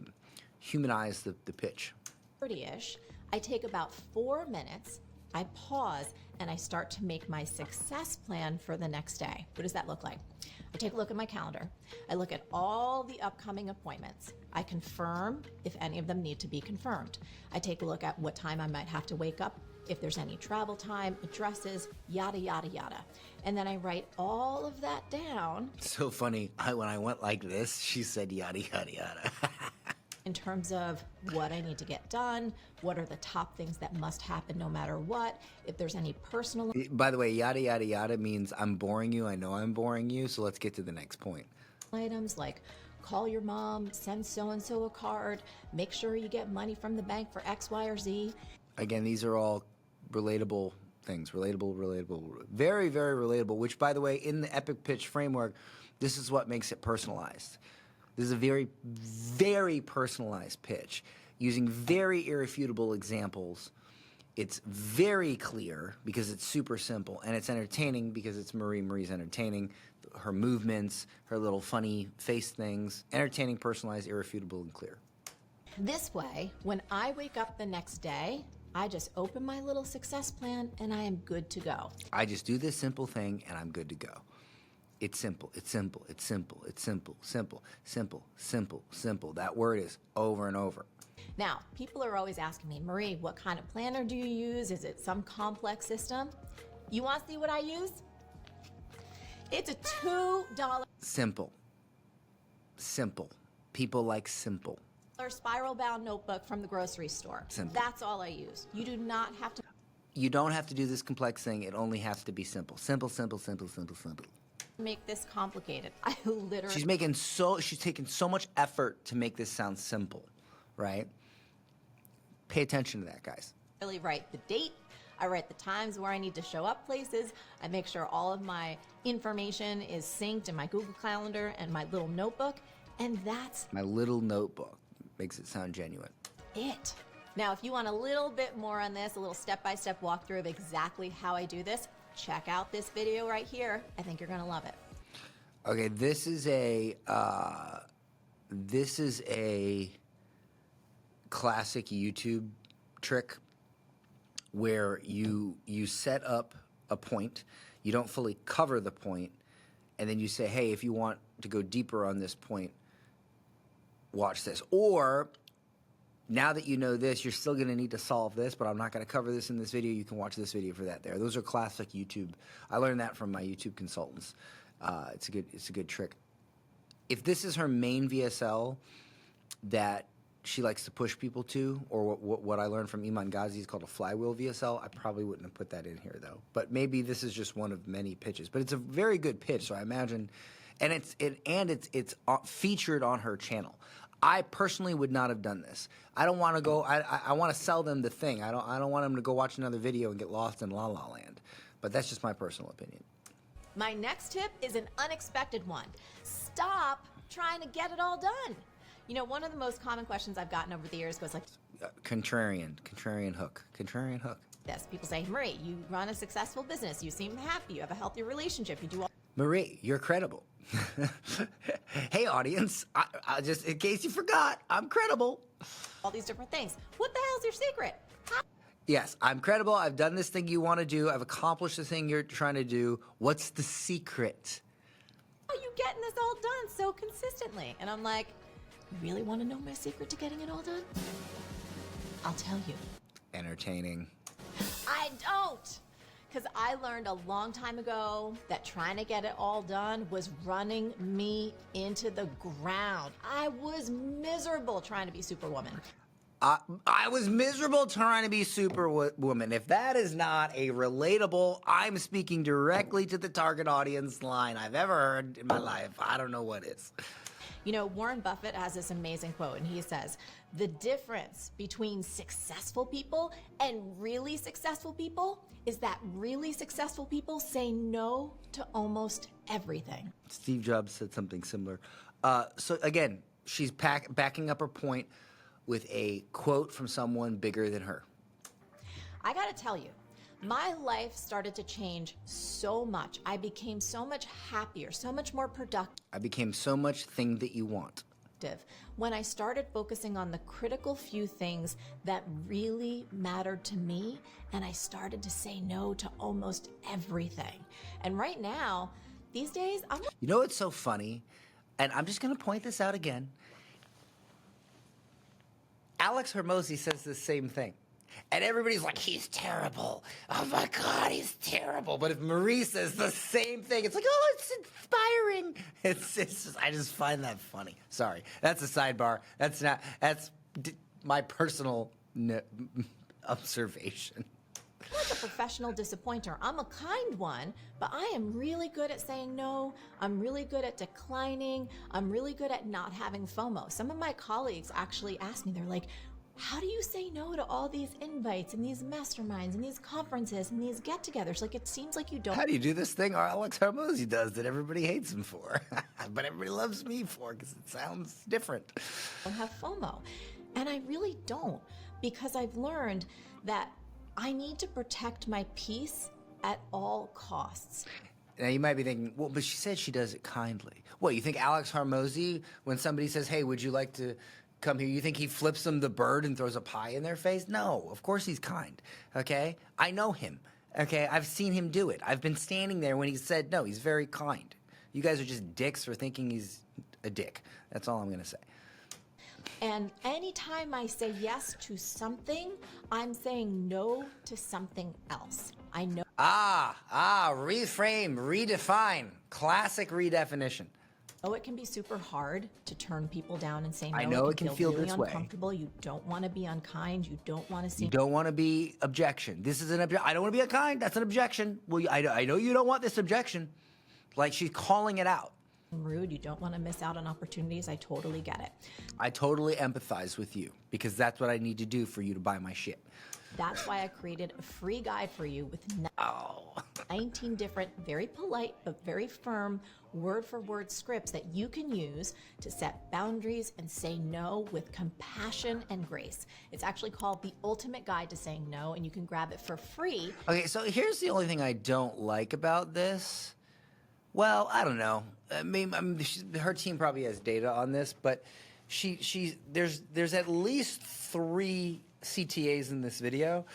humanize the pitch. 30-ish, I take about 4 minutes, I pause, and I start to make my success plan for the next day. What does that look like? I take a look at my calendar. I look at all the upcoming appointments. I confirm if any of them need to be confirmed. I take a look at what time I might have to wake up, if there's any travel time, addresses, yada, yada, yada. And then I write all of that down. So funny, when I went like this, she said yada, yada, yada. In terms of what I need to get done, what are the top things that must happen no matter what, if there's any personal... By the way, yada, yada, yada means I'm boring you, I know I'm boring you, so let's get to the next point. Items like call your mom, send so-and-so a card, make sure you get money from the bank for X, Y, or Z. Again, these are all relatable things. Relatable. Very, very relatable, which, by the way, in the epic pitch framework, this is what makes it personalized. This is a very, very personalized pitch using very irrefutable examples. It's very clear because it's super simple, and it's entertaining because it's Marie. Marie's entertaining. Her movements, her little funny face things, entertaining, personalized, irrefutable, and clear. This way, when I wake up the next day, I just open my little success plan and I am good to go. I just do this simple thing and I'm good to go. It's simple. That word is over and over. Now, people are always asking me, Marie, what kind of planner do you use? Is it some complex system? You want to see what I use? It's a $2 Simple. People like simple. Spiral bound notebook from the grocery store. Simple. That's all I use. You do not have to. You don't have to do this complex thing. It only has to be simple. Simple. Make this complicated. I literally. She's taking so much effort to make this sound simple, right? Pay attention to that, guys. Really write the date. I write the times where I need to show up places. I make sure all of my information is synced in my Google Calendar and my little notebook. And that's my little notebook. Makes it sound genuine. It. Now, if you want a little bit more on this, a little step-by-step walkthrough of exactly how I do this, check out this video right here. I think you're going to love it. Okay, this is a classic YouTube trick where you set up a point, you don't fully cover the point, and then you say, hey, if you want to go deeper on this point, watch this. Or now that you know this, you're still going to need to solve this, but I'm not going to cover this in this video. You can watch this video for that there. Those are classic YouTube. I learned that from my YouTube consultants. It's a good trick. If this is her main VSL that she likes to push people to, or what I learned from Iman Ghazi is called a flywheel VSL, I probably wouldn't have put that in here though. But maybe this is just one of many pitches. But it's a very good pitch, so I imagine, and it's featured on her channel. I personally would not have done this. I don't want to go. I want to sell them the thing. I don't want them to go watch another video and get lost in La La Land. But that's just my personal opinion. My next tip is an unexpected one. Stop trying to get it all done. You know, one of the most common questions I've gotten over the years goes like, contrarian hook. This. People say, Marie, you run a successful business. You seem happy. You have a healthy relationship. You do all. Marie, you're credible. Hey, audience, I just in case you forgot, I'm credible. All these different things. What the hell's your secret? Yes, I'm credible. I've done this thing you want to do. I've accomplished the thing you're trying to do. What's the secret? How are you getting this all done so consistently? And I'm like, you really want to know my secret to getting it all done? I'll tell you. Entertaining. I don't. Because I learned a long time ago that trying to get it all done was running me into the ground. I was miserable trying to be Superwoman. I was miserable trying to be Superwoman. If that is not a relatable, I'm speaking directly to the target audience line I've ever heard in my life. I don't know what is. You know, Warren Buffett has this amazing quote, and he says, the difference between successful people and really successful people is that really successful people say no to almost everything. Steve Jobs said something similar. So again, she's backing up her point with a quote from someone bigger than her. I gotta tell you, my life started to change so much. I became so much happier, so much more productive. I became so much thing that you want. When I started focusing on the critical few things that really mattered to me, and I started to say no to almost everything. And right now, these days, You know what's so funny? And I'm just gonna point this out again. Alex Hormozi says the same thing. And everybody's like, he's terrible. Oh my God, he's terrible. But if Marie says the same thing, it's like, oh, it's inspiring. It's just, I just find that funny. Sorry, that's a sidebar. That's my personal observation. I'm like a professional disappointer. I'm a kind one, but I am really good at saying no. I'm really good at declining. I'm really good at not having FOMO. Some of my colleagues actually ask me, they're like, how do you say no to all these invites and these masterminds and these conferences and these get-togethers? Like, it seems like you don't. How do you do this thing Alex Hormozi does that everybody hates him for, but everybody loves me for because it sounds different? Have FOMO. And I really don't, because I've learned that I need to protect my peace at all costs. Now, you might be thinking, well, but she said she does it kindly. What, you think Alex Hormozi, when somebody says, hey, would you like to come here, you think he flips them the bird and throws a pie in their face? No, of course he's kind, okay? I know him, okay? I've seen him do it. I've been standing there when he said no. He's very kind. You guys are just dicks for thinking he's a dick. That's all I'm going to say. And anytime I say yes to something, I'm saying no to something else. I know. Reframe, redefine. Classic redefinition. Oh, it can be super hard to turn people down and say no. I know it can feel really this way. Uncomfortable. You don't want to be unkind. You don't want to seem. You don't want to be objection. This is an objection. I don't want to be unkind. That's an objection. Well, I know you don't want this objection. Like, she's calling it out. Rude. You don't want to miss out on opportunities. I totally get it. I totally empathize with you because that's what I need to do for you to buy my shit. That's why I created a free guide for you with 19 different, very polite, but very firm word-for-word scripts that you can use to set boundaries and say no with compassion and grace. It's actually called The Ultimate Guide to Saying No, and you can grab it for free. Okay, so here's the only thing I don't like about this. Well, I don't know. I mean, her team probably has data on this, but there's at least 3 CTAs in this video,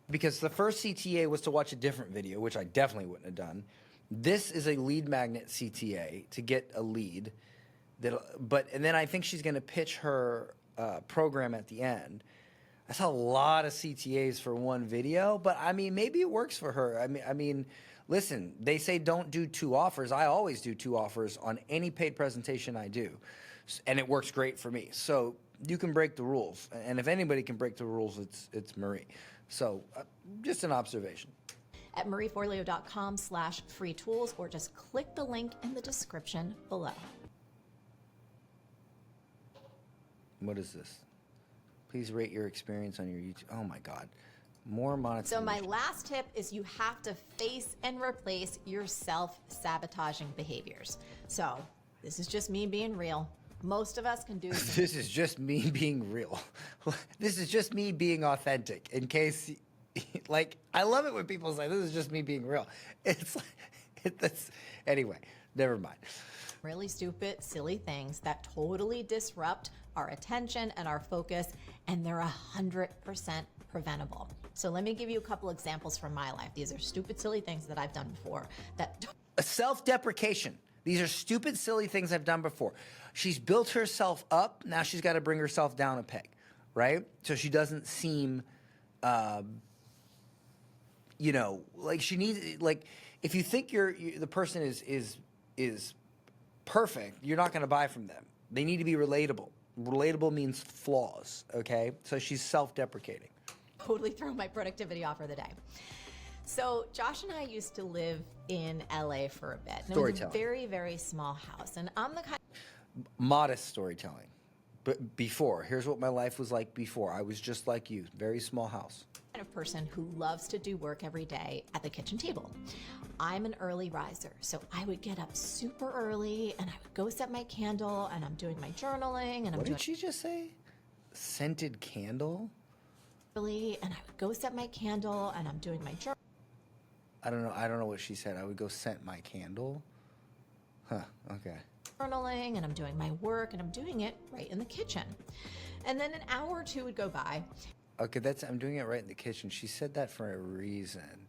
because the first CTA was to watch a different video, which I definitely wouldn't have done. This is a lead magnet CTA to get a lead, and then I think she's going to pitch her program at the end. That's a lot of CTAs for one video, but I mean, maybe it works for her. I mean, listen, they say don't do 2 offers. I always do 2 offers on any paid presentation I do, and it works great for me. So you can break the rules, and if anybody can break the rules, it's Marie. So just an observation. At marieforleo.com/free tools, or just click the link in the description below. What is this? Please rate your experience on your YouTube. Oh my God. More monetization. So my last tip is you have to face and replace your self-sabotaging behaviors. So this is just me being real. Most of us can do this. This is just me being real. This is just me being authentic. In case, like, I love it when people say, this is just me being real. It's like, anyway, never mind. Really stupid, silly things that totally disrupt our attention and our focus, and they're 100% preventable. So let me give you a couple examples from my life. These are stupid, silly things that I've done before that Self-deprecation. These are stupid, silly things I've done before. She's built herself up. Now she's got to bring herself down a peg, right? So she doesn't seem, you know, like she needs, like, if you think the person is perfect, you're not going to buy from them. They need to be relatable. Relatable means flaws, okay? So she's self-deprecating. totally throw my productivity off for the day. So Josh and I used to live in LA for a bit. And it was a very, very small house. And I'm the kind modest storytelling. But before, here's what my life was like before. I was just like you, very small house. Of person who loves to do work every day at the kitchen table. I'm an early riser, so I would get up super early and I would go set my candle and I'm doing my journaling and I'm What doing did she just say? Scented candle? early and I would go set my candle and I'm doing my journal. I don't know what she said. I would go scent my candle. Huh, okay. Journaling and I'm doing my work and I'm doing it right in the kitchen. And then an hour or two would go by. Okay, I'm doing it right in the kitchen. She said that for a reason.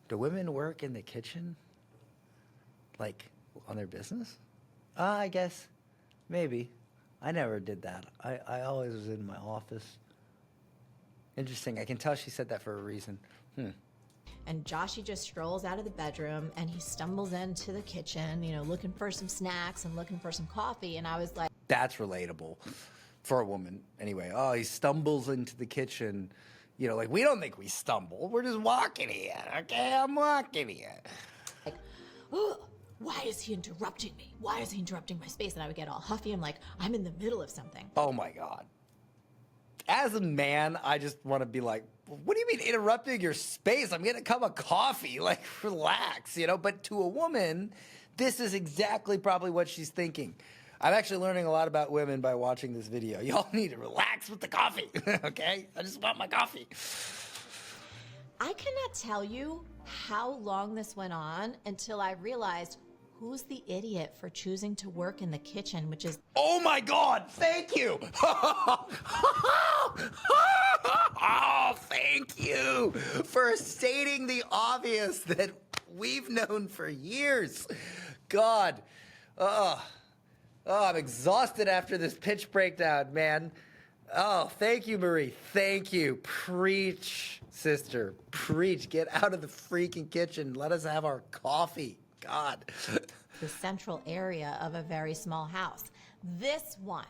Do women work in the kitchen? Like, on their business? I guess. Maybe. I never did that. I always was in my office. Interesting. I can tell she said that for a reason. And Joshy just strolls out of the bedroom and he stumbles into the kitchen, you know, looking for some snacks and looking for some coffee. And I was like, that's relatable. For a woman, anyway. Oh, he stumbles into the kitchen. You know, like, we don't think we stumble. We're just walking here, okay? I'm walking here. Like, oh, why is he interrupting me? Why is he interrupting my space? And I would get all huffy. I'm like, I'm in the middle of something. Oh, my God. As a man, I just want to be like, what do you mean interrupting your space? I'm getting a cup of coffee. Like, relax, you know? But to a woman, this is exactly probably what she's thinking. I'm actually learning a lot about women by watching this video. Y'all need to relax with the coffee, okay? I just want my coffee. I cannot tell you how long this went on until I realized who's the idiot for choosing to work in the kitchen, which is... Oh my God, thank you. Oh, thank you for stating the obvious that we've known for years. God, Oh, I'm exhausted after this pitch breakdown, man. Oh, thank you, Marie. Thank you. Preach, sister. Preach. Get out of the freaking kitchen. Let us have our coffee. God. The central area of a very small house. This one.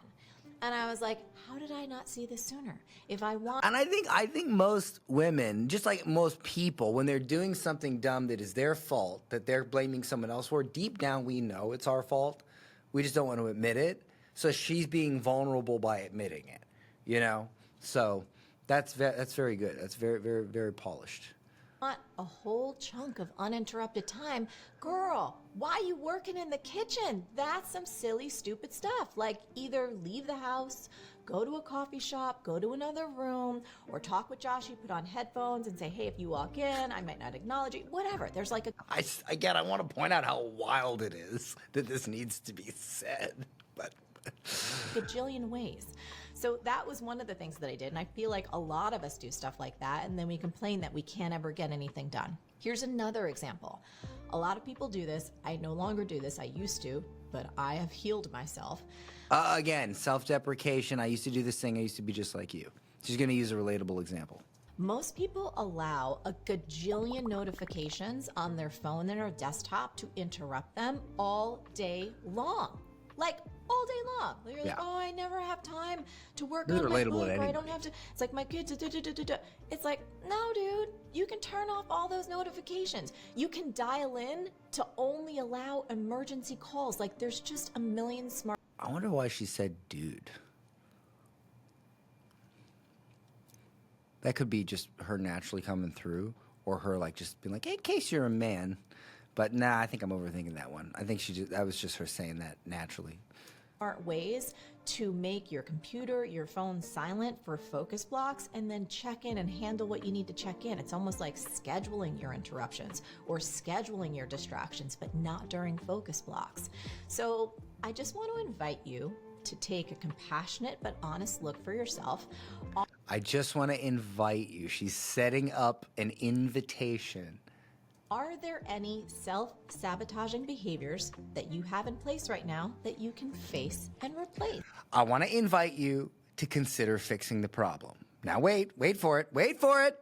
And I was like, how did I not see this sooner? If I want... And I think most women, just like most people, when they're doing something dumb that is their fault, that they're blaming someone else for, deep down we know it's our fault. We just don't want to admit it. So she's being vulnerable by admitting it, you know? So that's very good. That's very, very, very polished. Want a whole chunk of uninterrupted time. Girl, why you working in the kitchen? That's some silly, stupid stuff. Like either leave the house, go to a coffee shop, go to another room, or talk with Josh. You put on headphones and say, hey, if you walk in, I might not acknowledge you. Whatever. There's like a... I want to point out how wild it is that this needs to be said, but... gajillion ways. So that was one of the things that I did. And I feel like a lot of us do stuff like that. And then we complain that we can't ever get anything done. Here's another example. A lot of people do this. I no longer do this. I used to, but I have healed myself. Again, self-deprecation. I used to do this thing. I used to be just like you. She's going to use a relatable example. Most people allow a gajillion notifications on their phone and their desktop to interrupt them all day long. Like all day long. You're like, oh, I never have time to work on my book, or I don't have to. It's like my kids. It's like, no, dude. You can turn off all those notifications. You can dial in to only allow emergency calls. Like there's just a million smart. I wonder why she said dude. That could be just her naturally coming through, or her like just being like, hey, in case you're a man. But nah, I think I'm overthinking that one. I think that was just her saying that naturally. Smart ways to make your computer, your phone silent for focus blocks, and then check in and handle what you need to check in. It's almost like scheduling your interruptions or scheduling your distractions, but not during focus blocks. So I just want to invite you to take a compassionate but honest look for yourself. I just want to invite you. She's setting up an invitation. Are there any self-sabotaging behaviors that you have in place right now that you can face and replace? I want to invite you to consider fixing the problem. Now wait for it, wait for it.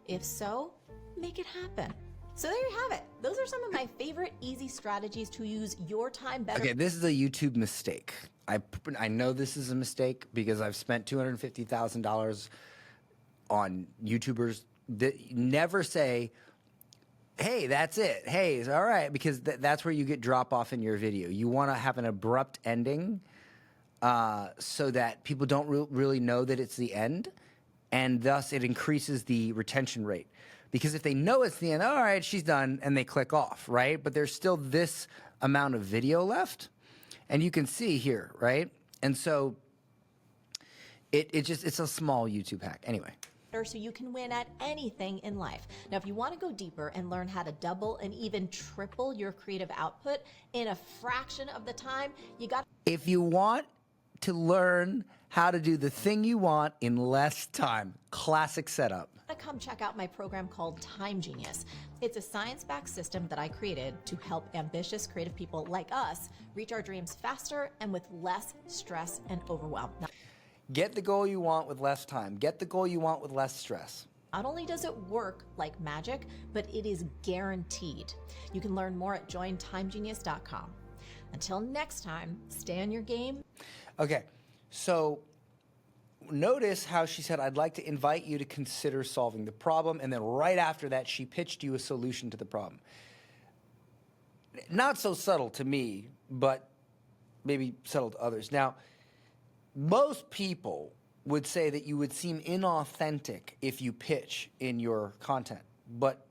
If so, make it happen. So there you have it. Those are some of my favorite easy strategies to use your time better. Okay, this is a YouTube mistake. I know this is a mistake because I've spent $250,000 on YouTubers that never say, hey, that's it. Hey, it's all right, because that's where you get drop off in your video. You want to have an abrupt ending so that people don't really know that it's the end, and thus it increases the retention rate. Because if they know it's the end, all right, she's done, and they click off, right? But there's still this amount of video left, and you can see here, right? And so it's a small YouTube hack. Anyway. So you can win at anything in life. Now, if you want to go deeper and learn how to double and even triple your creative output in a fraction of the time, if you want to learn how to do the thing you want in less time, classic setup. Come check out my program called Time Genius. It's a science-backed system that I created to help ambitious creative people like us reach our dreams faster and with less stress and overwhelm. Get the goal you want with less time. Get the goal you want with less stress. Not only does it work like magic, but it is guaranteed. You can learn more at jointimegenius.com. Until next time, stay on your game. Okay, so notice how she said, I'd like to invite you to consider solving the problem, and then right after that, she pitched you a solution to the problem. Not so subtle to me, but maybe subtle to others. Now, most people would say that you would seem inauthentic if you pitch in your content, but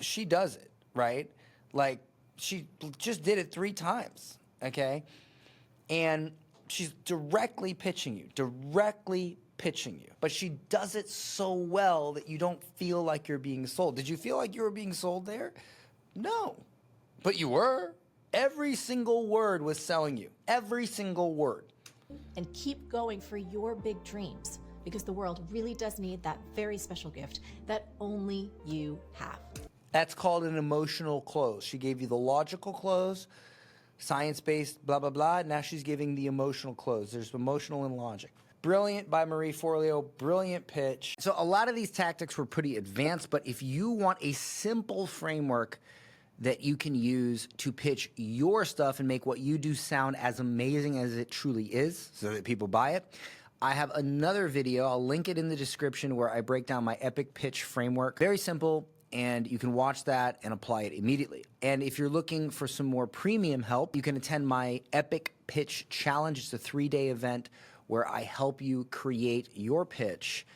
she does it, right? Like, she just did it 3 times, okay? And she's directly pitching you. But she does it so well that you don't feel like you're being sold. Did you feel like you were being sold there? No, but you were. Every single word was selling you. Every single word. And keep going for your big dreams, because the world really does need that very special gift that only you have. That's called an emotional close. She gave you the logical close, science-based, blah, blah, blah. Now she's giving the emotional close. There's emotional and logic. Brilliant by Marie Forleo. Brilliant pitch. So a lot of these tactics were pretty advanced, but if you want a simple framework that you can use to pitch your stuff and make what you do sound as amazing as it truly is so that people buy it, I have another video. I'll link it in the description where I break down my epic pitch framework. Very simple, and you can watch that and apply it immediately. And if you're looking for some more premium help, you can attend my Epic Pitch Challenge. It's a 3-day event where I help you create your pitch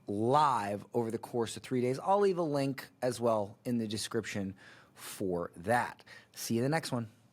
live over the course of 3 days. I'll leave a link as well in the description for that. See you in the next one.